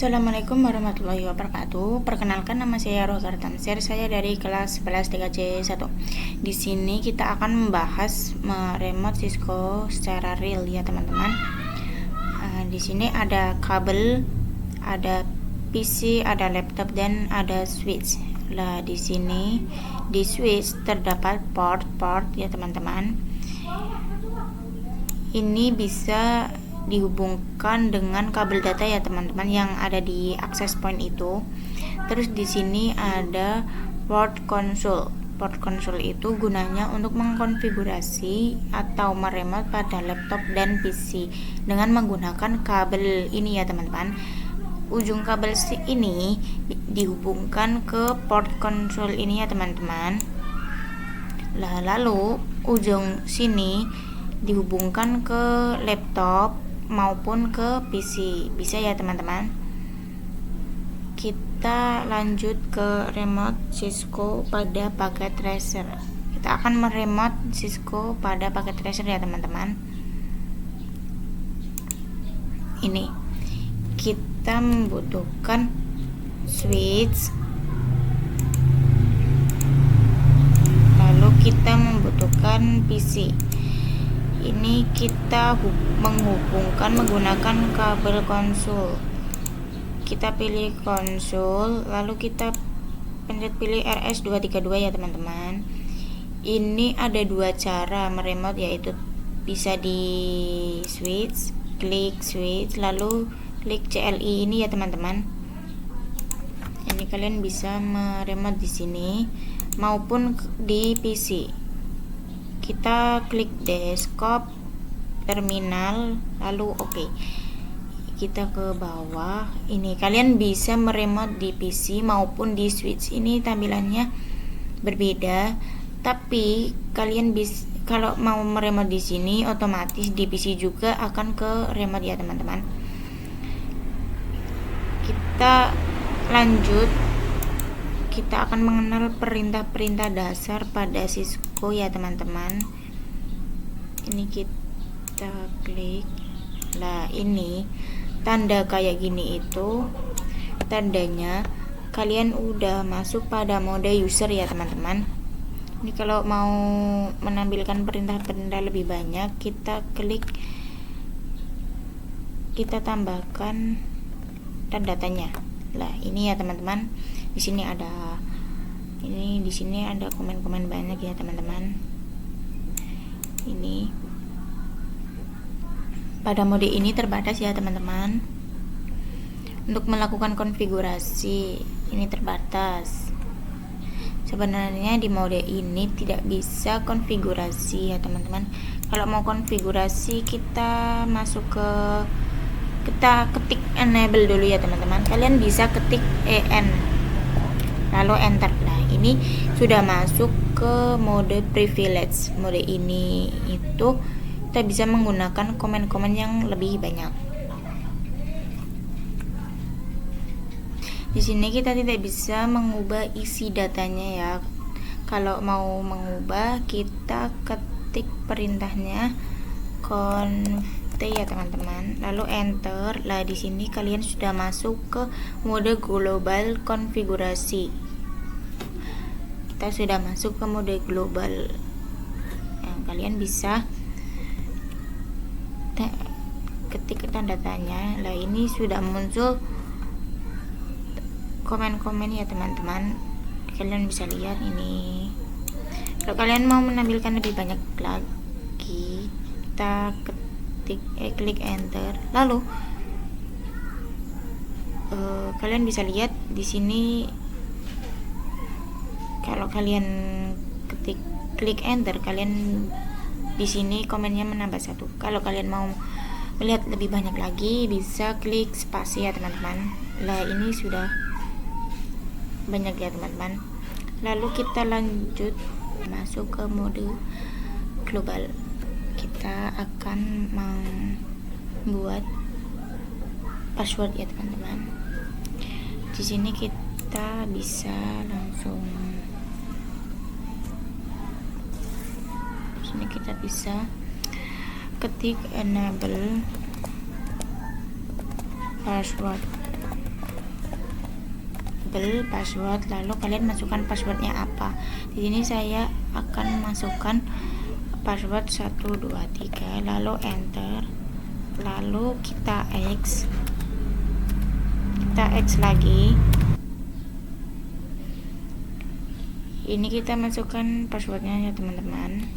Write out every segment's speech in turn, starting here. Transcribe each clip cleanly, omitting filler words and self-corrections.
Assalamualaikum warahmatullahi wabarakatuh. Perkenalkan, nama saya Rohar Tamsir. Saya dari kelas 11 3C1. Di sini kita akan membahas remote Cisco secara real ya teman-teman. Di sini ada kabel, ada PC, ada laptop dan ada switch. Lah di sini di switch terdapat port ya teman-teman. Ini bisa dihubungkan dengan kabel data ya teman-teman yang ada di access point itu. Terus di sini ada port console. Port console itu gunanya untuk mengkonfigurasi atau meremote pada laptop dan PC dengan menggunakan kabel ini ya teman-teman. Ujung kabel ini dihubungkan ke port console ini ya teman-teman. Lalu ujung sini dihubungkan ke laptop maupun ke PC, bisa ya teman-teman. Kita lanjut ke remote Cisco pada paket tracer. Kita akan meremote Cisco pada paket tracer ya teman-teman. Ini kita membutuhkan switch, lalu kita membutuhkan PC. Ini kita menghubungkan menggunakan kabel konsol. Kita pilih konsol, lalu kita pencet pilih RS232 ya teman-teman. Ini ada dua cara meremote, yaitu bisa di switch, klik switch, lalu klik CLI ini ya teman-teman. Ini kalian bisa meremote di sini maupun di PC. Kita klik desktop, terminal, lalu oke. Kita ke bawah. Ini kalian bisa meremote di PC maupun di switch. Ini tampilannya berbeda, tapi kalian bisa, kalau mau meremote di sini otomatis di PC juga akan ke remote ya teman-teman. Kita lanjut. Kita akan mengenal perintah-perintah dasar pada Cisco ya teman-teman. Ini kita klik. Lah ini tanda kayak gini itu tandanya kalian udah masuk pada mode user ya teman-teman. Ini kalau mau menampilkan perintah-perintah lebih banyak, kita klik, kita tambahkan tanda tanya. Lah ini ya teman-teman. Di sini ada komen-komen banyak ya teman-teman. Ini pada mode ini terbatas ya teman-teman. Untuk melakukan konfigurasi ini terbatas. Sebenarnya di mode ini tidak bisa konfigurasi ya teman-teman. Kalau mau konfigurasi kita kita ketik enable dulu ya teman-teman. Kalian bisa ketik en lalu enter. Nah ini sudah masuk ke mode privilege. Mode ini itu kita bisa menggunakan komen-komen yang lebih banyak. Di sini kita tidak bisa mengubah isi datanya ya. Kalau mau mengubah, kita ketik perintahnya conft ya teman-teman, lalu enter. Lah di sini kalian sudah masuk ke mode global konfigurasi. Kita sudah masuk ke mode global. Kalian bisa ketik tanda tanya. Lah ini sudah muncul komen-komen ya teman-teman. Kalian bisa lihat ini. Kalau kalian mau menampilkan lebih banyak lagi, kita klik enter. Lalu kalian bisa lihat di sini, kalau kalian klik enter, kalian di sini komennya menambah satu. Kalau kalian mau melihat lebih banyak lagi, bisa klik spasi ya teman-teman. Lah ini sudah banyak ya teman-teman. Lalu kita lanjut masuk ke mode global. Kita akan membuat password ya teman-teman. Di sini kita bisa langsung, di sini kita bisa ketik enable password. enable password, lalu kalian masukkan passwordnya apa. Di sini saya akan masukkan password 123, lalu enter, lalu kita X lagi. Ini kita masukkan passwordnya ya teman-teman.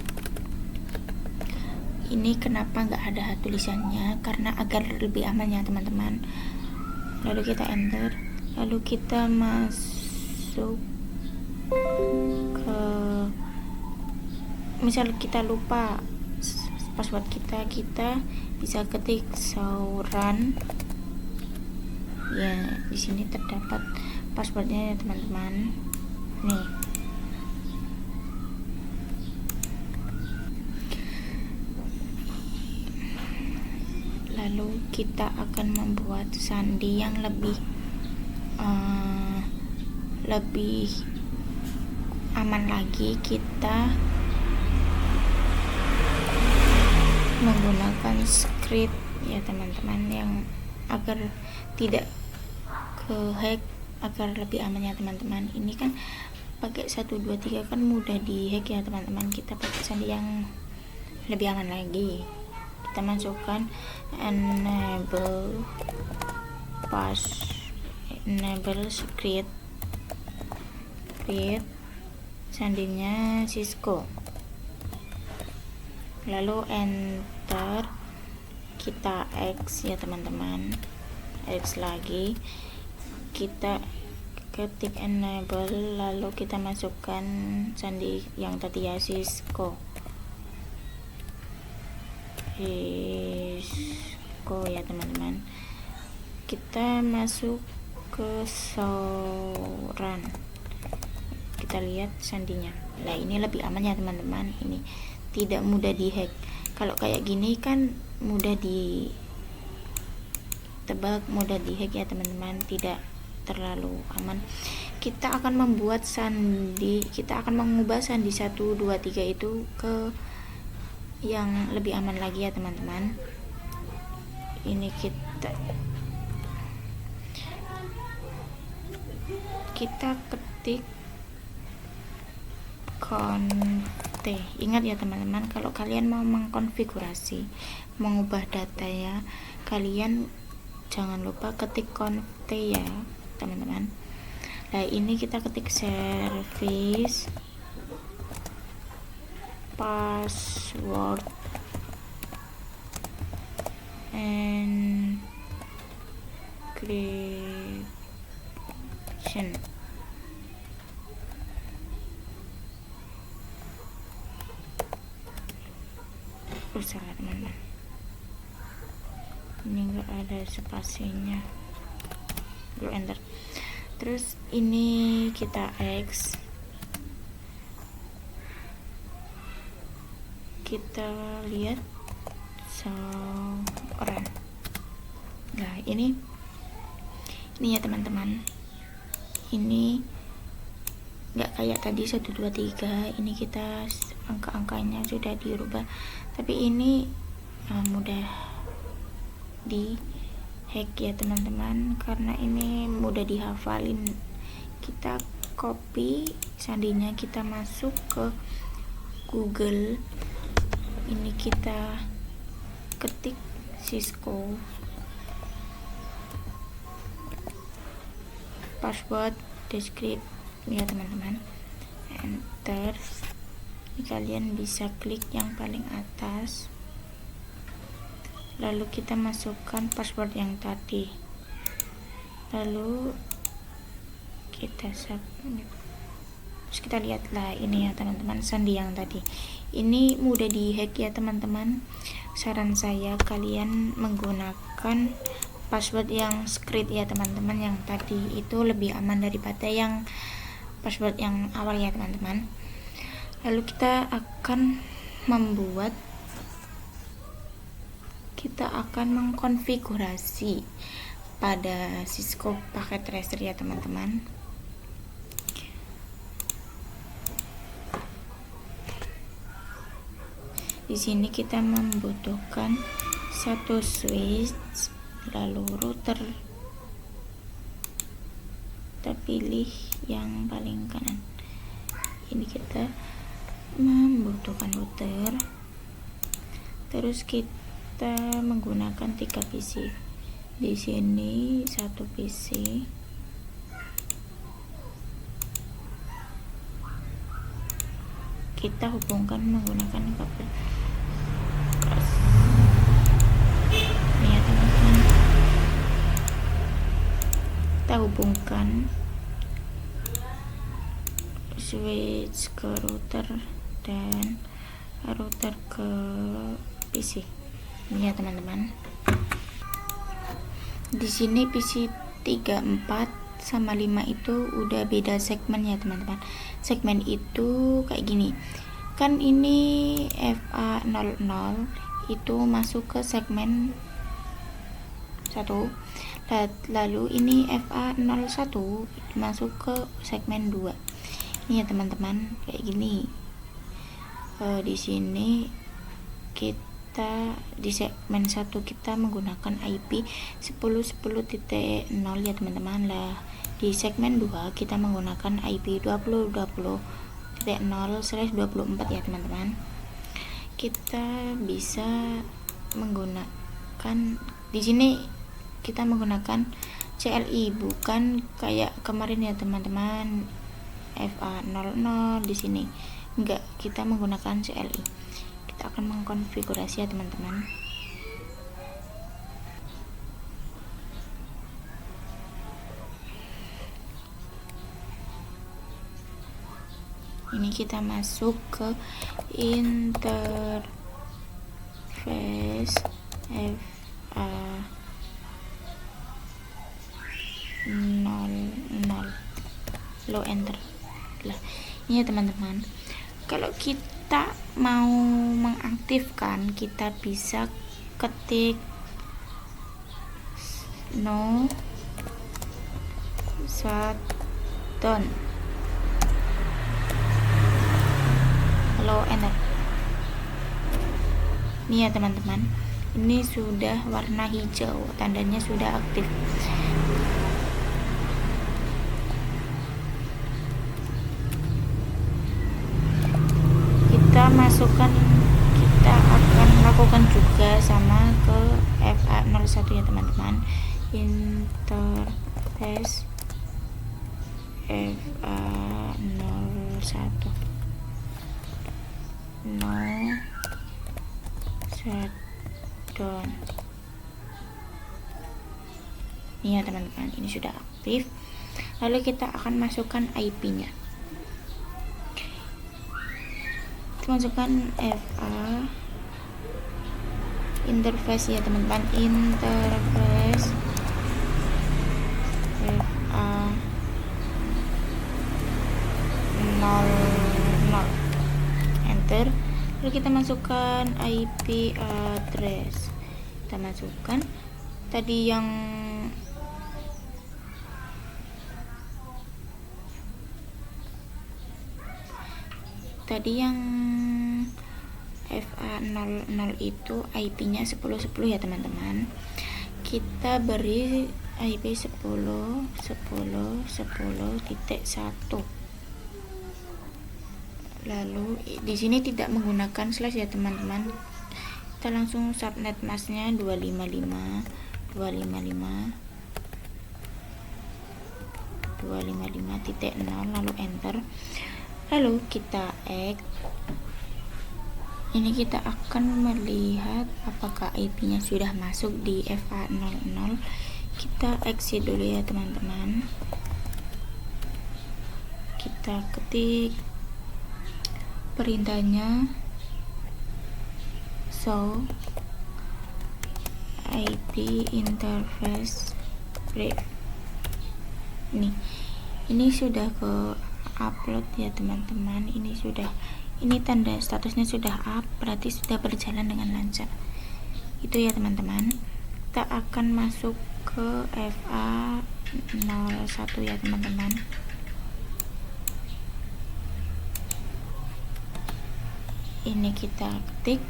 Ini kenapa nggak ada tulisannya, karena agar lebih aman ya teman-teman. Lalu kita enter, lalu kita masuk ke, misal kita lupa password kita bisa ketik sauran ya. Di sini terdapat passwordnya ya teman-teman. Nih, lalu kita akan membuat sandi yang lebih aman lagi. Kita menggunakan script ya teman-teman, yang agar tidak ke hack, agar lebih aman ya teman-teman. Ini kan pakai 123 kan mudah di hack ya teman-teman. Kita pakai sandi yang lebih aman lagi. Kita masukkan enable script, sandinya Cisco, lalu enter, kita X ya teman-teman, X lagi, kita ketik enable, lalu kita masukkan sandi yang tadi ya Cisco ya teman-teman. Kita masuk ke sauran, kita lihat sandinya. Nah, ini lebih aman ya teman-teman, ini tidak mudah dihack. Kalau kayak gini kan mudah ditebak, mudah dihack ya teman-teman, tidak terlalu aman. Kita akan membuat sandi, kita akan mengubah sandi 123 itu ke yang lebih aman lagi ya teman-teman. Ini kita ketik conte. Ingat ya teman-teman, kalau kalian mau mengkonfigurasi, mengubah data ya, kalian jangan lupa ketik conte ya teman-teman. Nah, ini kita ketik service password encryption. Salah teman-teman, ini enggak ada spasinya. Lalu enter, terus ini kita X, kita lihat sauran. Nah, ini ya teman-teman, ini nggak kayak tadi 123. Ini kita angka-angkanya sudah dirubah, tapi ini mudah di hack ya teman-teman, karena ini mudah dihafalin. Kita copy sandinya, kita masuk ke Google, ini kita ketik Cisco password descript ya teman-teman, enter. Ini kalian bisa klik yang paling atas, lalu kita masukkan password yang tadi, lalu kita submit. Terus kita lihatlah ini ya teman-teman, sandi yang tadi. Ini mudah dihack ya teman-teman. Saran saya kalian menggunakan password yang secret ya teman-teman, yang tadi itu lebih aman daripada yang password yang awal ya teman-teman. Lalu kita akan mengkonfigurasi pada Cisco Packet Tracer ya teman-teman. Di sini kita membutuhkan satu switch, lalu router, tab pilih yang paling kanan. Ini kita membutuhkan router, terus kita menggunakan 3 PC. Di sini 1 PC, kita hubungkan menggunakan kabel cross. Ini ya teman-teman, kita hubungkan switch ke router dan router ke PC. Ini ya teman-teman. Di sini PC 34 sama 5 itu udah beda segmen ya teman-teman. Segmen itu kayak gini. Kan ini FA00 itu masuk ke segmen 1. Lalu ini FA01 masuk ke segmen 2. Ini ya teman-teman, kayak gini. Di sini kita di segmen 1 kita menggunakan IP 10.10.0 ya teman-teman. Lah di segmen 2 kita menggunakan IP 20.20.0/24 ya teman-teman. Kita bisa menggunakan di sini, kita menggunakan CLI, bukan kayak kemarin ya teman-teman, FA00 di sini. Enggak, kita menggunakan CLI. Kita akan mengkonfigurasi ya teman-teman. Ini kita masuk ke interface FA00, lo enter. Lah, ini ya teman-teman. Kalau kita mau mengaktifkan, kita bisa ketik no shutdown, lalu enter. Ini ya teman-teman, ini sudah warna hijau, tandanya sudah aktif. Kita akan lakukan juga sama ke FA01 ya teman-teman. Interface FA01 no shutdown. Ini ya teman-teman, ini sudah aktif. Lalu kita akan masukkan IP-nya. Masukkan FA interface ya teman-teman, interface FA00, enter. Lalu kita masukkan IP address, kita masukkan tadi yang FA00 itu IP-nya 10.10 ya teman-teman. Kita beri IP 10.10.10.1. Lalu di sini tidak menggunakan slash ya teman-teman. Kita langsung subnet masknya 255.255.0, lalu enter. Lalu kita X. Ini kita akan melihat apakah IP-nya sudah masuk di FA00. Kita exit dulu ya teman-teman. Kita ketik perintahnya show IP interface brief. Ini sudah ke upload ya teman-teman. Ini tanda statusnya sudah up, berarti sudah berjalan dengan lancar. Itu ya teman-teman. Kita akan masuk ke FA01 ya teman-teman. Ini kita ketik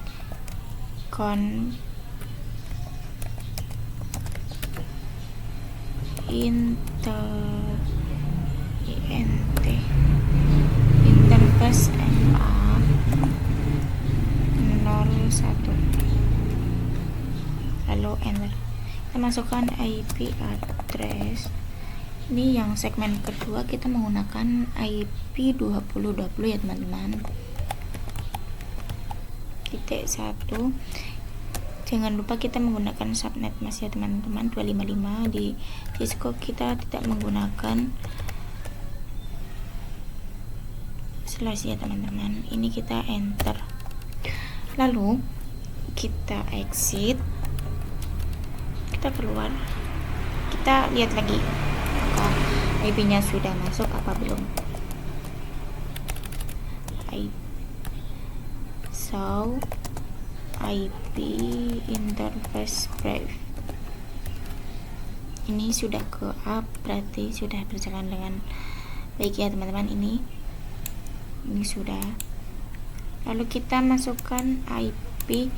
masukkan IP address. Ini yang segmen kedua kita menggunakan IP 2020 ya teman-teman. Titik 1. Jangan lupa kita menggunakan subnet mask ya teman-teman, 255. Di Cisco kita tidak menggunakan slash ya teman-teman. Ini kita enter, lalu kita exit, kita keluar, kita lihat lagi apakah IP nya sudah masuk apa belum. So IP interface brief ini sudah ke up, berarti sudah berjalan dengan baik ya teman-teman. Ini sudah. Lalu kita masukkan IP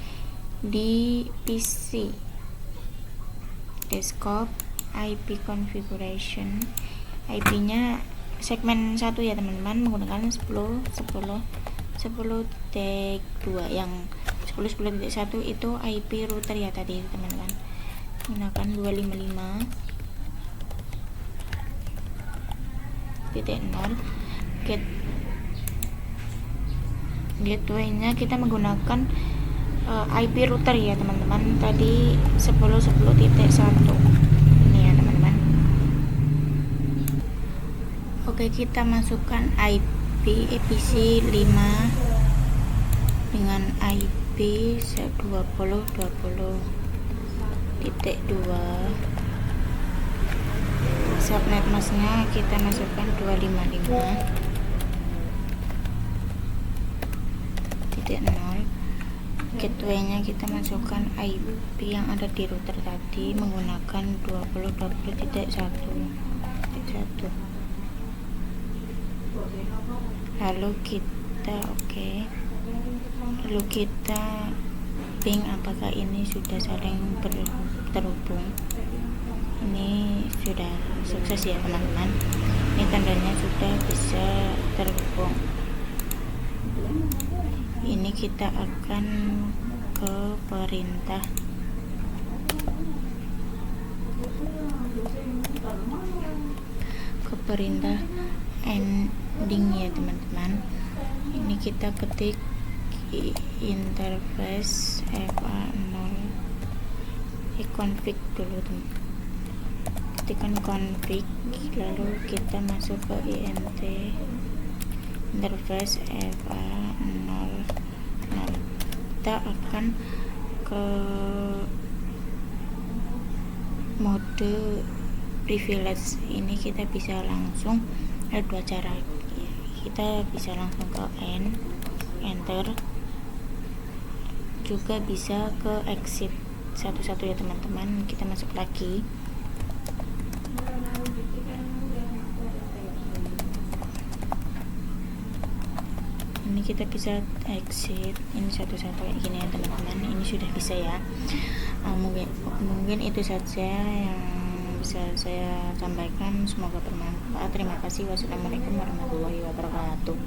di PC desktop, IP configuration, IP nya segmen 1 ya teman-teman, menggunakan 10.10.2. yang 10.10.1 itu IP router ya tadi teman-teman, menggunakan 255.0. Gateway nya kita menggunakan IP router ya teman-teman, tadi 10.10.1 ini ya teman-teman. Oke, kita masukkan IP EPC 5 dengan IP 20.20.2. subnet masknya kita masukkan 255.0. gateway nya kita masukkan IP yang ada di router tadi menggunakan 20.20.1. lalu kita lalu kita ping apakah ini sudah saling terhubung. Ini sudah sukses ya teman-teman, ini tandanya sudah bisa terhubung. Ini kita akan ke perintah ending ya teman-teman. Ini kita ketik interface fa0 config dulu teman, ketikkan config, lalu kita masuk ke int interface fa0. kita akan ke mode privilege. Ini kita bisa langsung, ada dua cara, kita bisa langsung ke enter, juga bisa ke exit satu-satu ya teman-teman. Kita masuk lagi, ini kita bisa exit, ini satu-satu kayak gini ya teman-teman. Ini sudah bisa ya. Mungkin itu saja yang bisa saya sampaikan, semoga bermanfaat. Terima kasih. Wassalamualaikum warahmatullahi wabarakatuh.